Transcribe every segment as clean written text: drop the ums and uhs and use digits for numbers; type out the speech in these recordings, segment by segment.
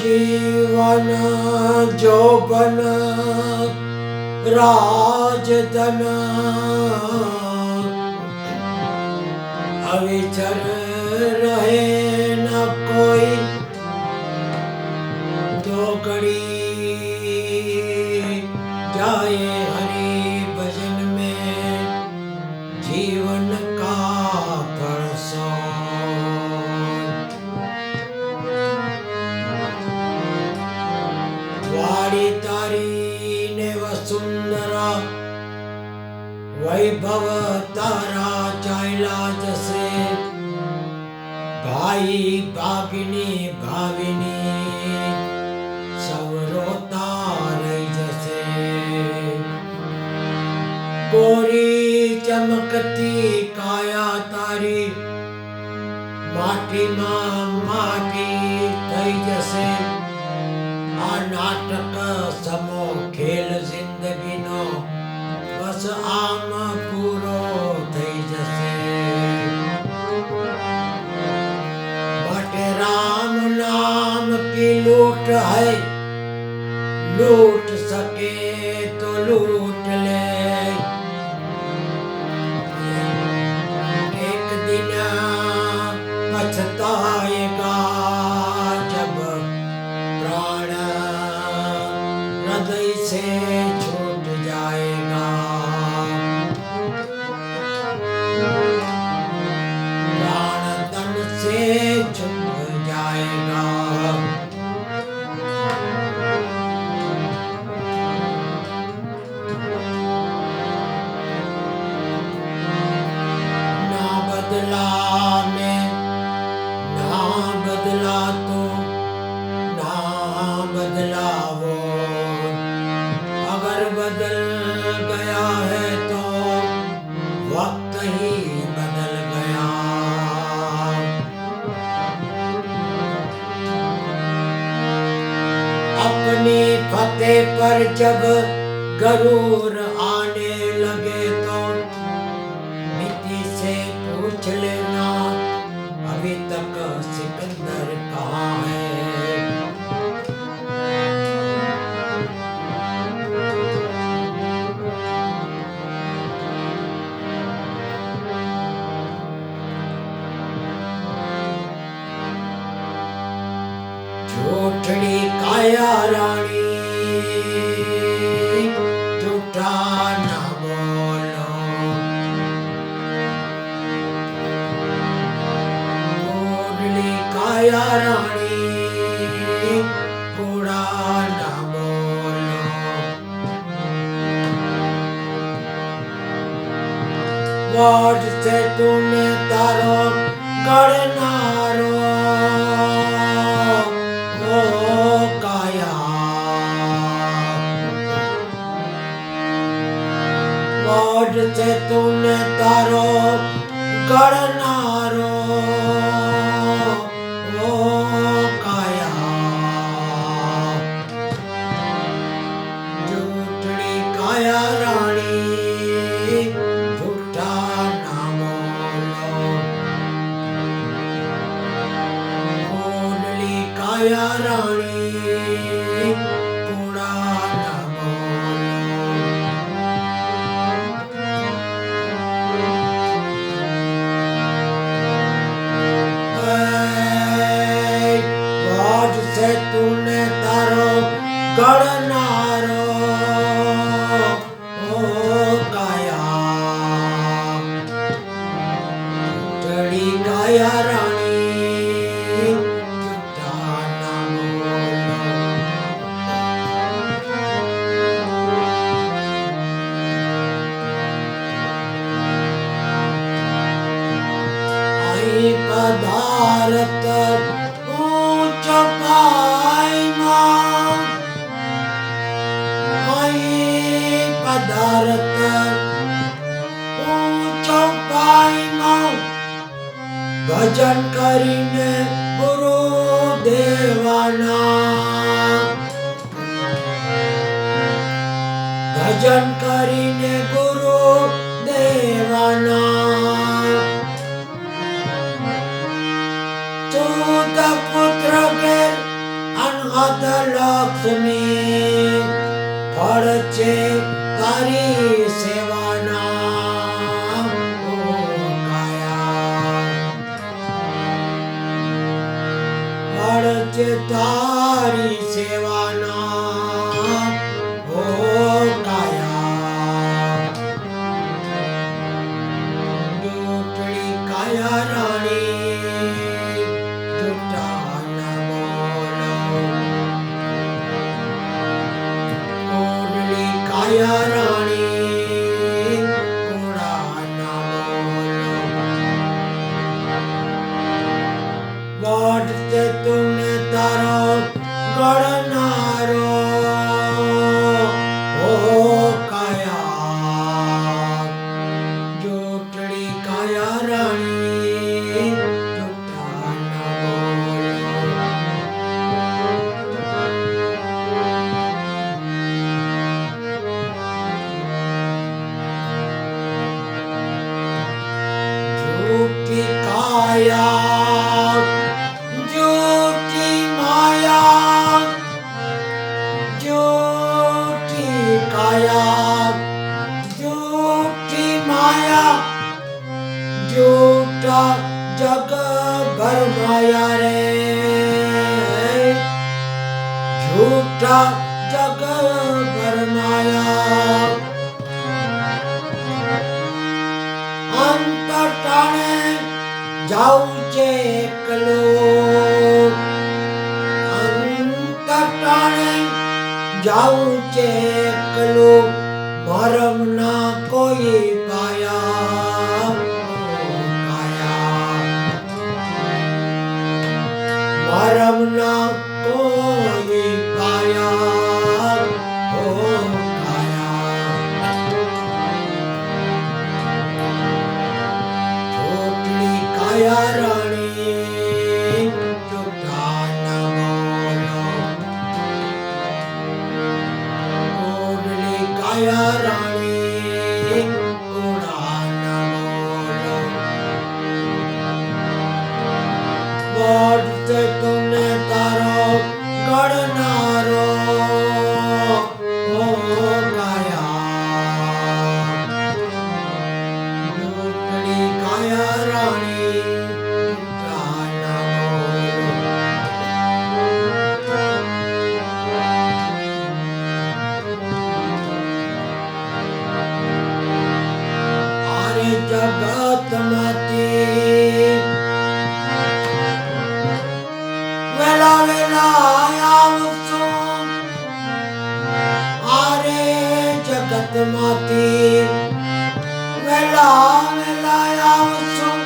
जीवन जोबन राजधन अविचर रहे न कोई दो घड़ी जाए हरि भजन में जीवन का परसों वाड़ी तारी ने वसुंधरा वैभव तारा चाइला जसे भाई भागिनी भाविनी सवरोता रही जसे गोरी चमकती काया तारी माटी मां माटी थई जसे आ नाटक समो खेल जिंदगी नो बस आम पूरो थई जसे बटे राम नाम की लूट है लूट सके तो लूट ले एक दिन पछताएगा जब प्राण हृदय से छूट जाएगा प्राण तन से छूट जाएगा ना बदला में ना बदला तो ना बदला वो अगर बदल गया है तो वक्त ही बदल गया अपनी फतेह पर जब गरूर आने लगे तो मिट्टी से पूछ लेना अभी तक सिकंदर कहाँ है झूठड़ी काया रानी झूठा ना बोलो गोडली काया रानी कूड़ा ना बोलो वाट से तूने तारो करनारो वाट से तूने तारो करनारो काया झूठड़ी काया रानी झूठा ना बोलो गोडली काया रानी कूड़ा ना बोलो वाट से तूने तारो करनारो काया झूठड़ी काया रानी झूठा ना बोलो आई पदार्थ ऊंच पाइमा आई पदार्थ ऊंच पाइमा भजन કરીને ગુરુ દેવાના ભજન કરીને ગુરુ દેવાના ચૌદ પુત્ર કે લક્ષ્મી ફળ છે તારી સેવાના ઓ કાયા ફળ છે તારી સેવાના ઓ કાયા જોટડી કાયા રાણી જોટા ન બોલો કોડલી કાયા રાણી કોડા ન બોલો વાટતે તુને તારો ગણનારો ઓ કાયા જોટડી કાયા રાણી જોટા ન બોલો झूठी काया झूठी माया झूठी काया झूठी माया झूठा जग भरमाया रे झूठा जग भरमाया અંત ટાણે જાઉં છે એકલો અંત ટાણે જાઉં છે એકલો મરમ ના કોઈ પાયા કાયા મરમ ના કોઈ પાયા ઓ કાયા જોટલી કાયા રાણી જોટા ન બોલો કોડલી કાયા રાણી કોડા ન બોલો વાટતે તુને તારો ગણનારો ઓ કાયા જોટલી કાયા રાણી જોટા ન બોલો આરે જગત માંથી વેલા વેલા આવશું આરે જગત માંથી વેલા વેલા આવશું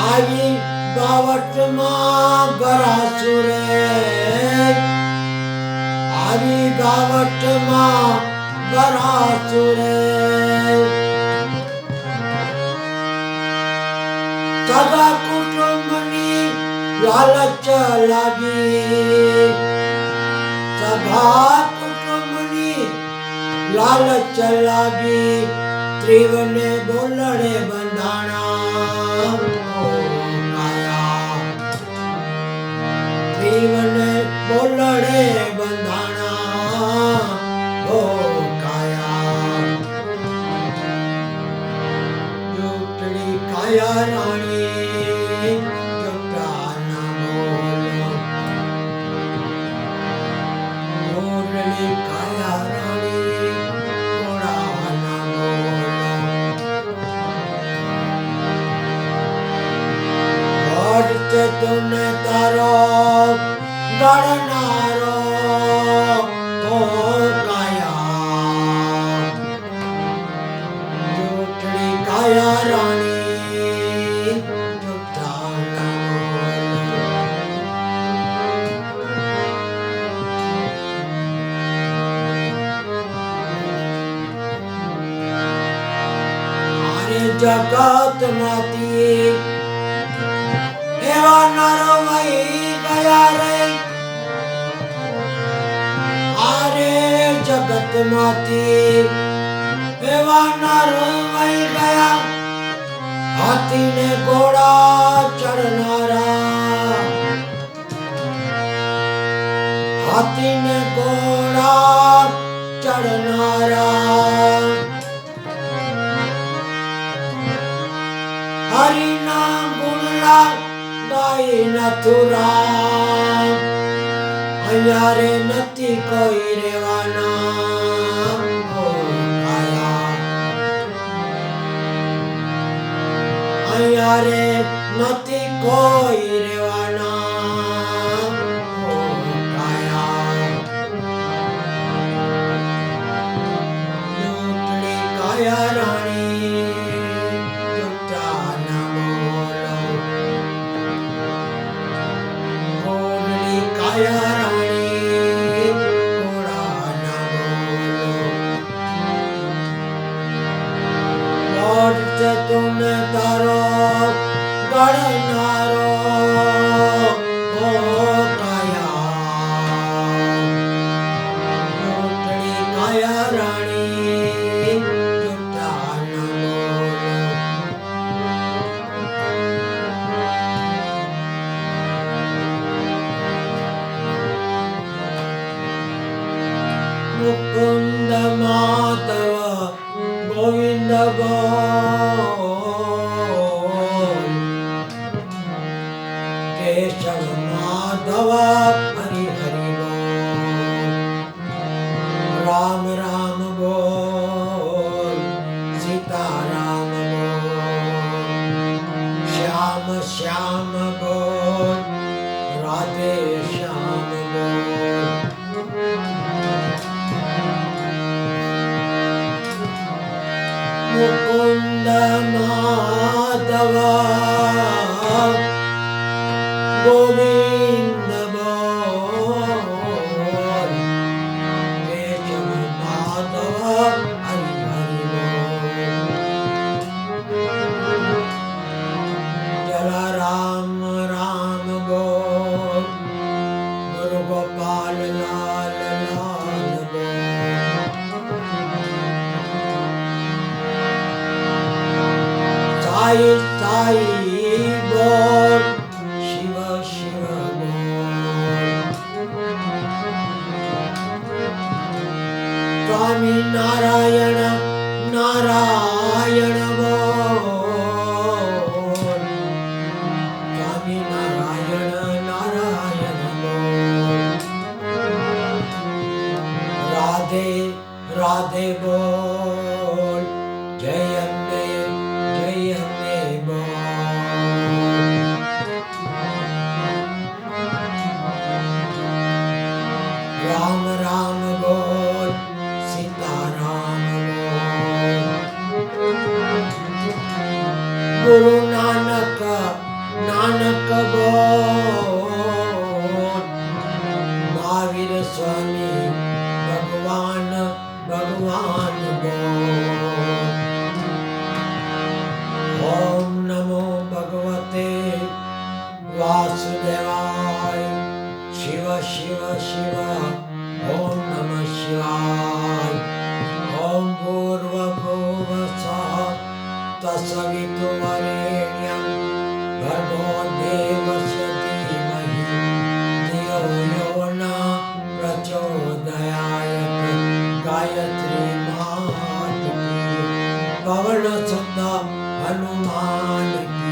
આવી બાવટમાં ભરાશું રે આવી બાવટમાં ભરાશું રે સગા કુટુંબની લાલચ લાગી સગા કુટુંબની લાલચ લાગી ત્રિવને બોલડે બંધાણા ઓ કાયા ત્રિવને બોલડે બંધાણા ઓ કાયા જોટડી કાયા રાણી જોટા ન બોલો કોડલી કાયા રાણી કોડા ન બોલો વાટતે તુને તારો ગણનારો ઓ કાયા જોટડી કાયા રાણી જોટા ન બોલો આરે જગત માંથી એવા નરો વહી ગયા રે આરે જગત માંથી એવા નરો વહી ગયા હાથી ને ઘોડા ચડનારા હાથીને ઘોડા ચડનારા હરિના ગુણલા ગાઈ નથુરા અહીંયા રે નથી કોઈ રેવાના અહીંયા રે નથી કોઈ રેવાના લૂંટણી કાયા રાણી જૂઠા ના બોલો ગોળની કાયા રાણી ઘોડા ના બોલો લોટ છે તુને તારો ગણનારો લૂંટણી કાયા રાણી જૂઠા ના બોલો મુકુંદ માધવ ગોવિંદ બોલ કેશવ માધવ હરિ હરિ બોલ રામ રામ બોલ સીતારામ બોલ શ્યામ શ્યામ બોલ રાધે શ્યામ બોલ મુકુંદ માધવ ગોવિંદ બોલ કેશવ માધવ હરિ હરિ બોલ જલા રામ રામ બોલ ગુરુ ગોપાલ લાલ લાલ બોલ સાઈ સાઈ બોલ શિવ શિવ બોલ સ્વામી નારાયણ નારાયણ બોલ સ્વામી નારાયણ નારાયણ બોલ રાધે રાધે બોલ જય અંબે બોલ રામ રામ બોલ સીતારામ બોલ ગુરુ નાનક નાનક બોલ મહાવીર સ્વામી ભગવાન ભગવાન બોલ ઓમ નમો ભગવતે વાસુદેવાય શિવ શિવ શિવ ઓમ નમઃ શિવાય ઓમ ભૂર્ભુવઃ તત્સવિતુર્વરેણ્યં ભર્ગો દેવસ્ય ધીમહિ ધિયો યો ન પ્રચોદયાત ગાયત્રી માત કી પવન સુત હનુમાન કી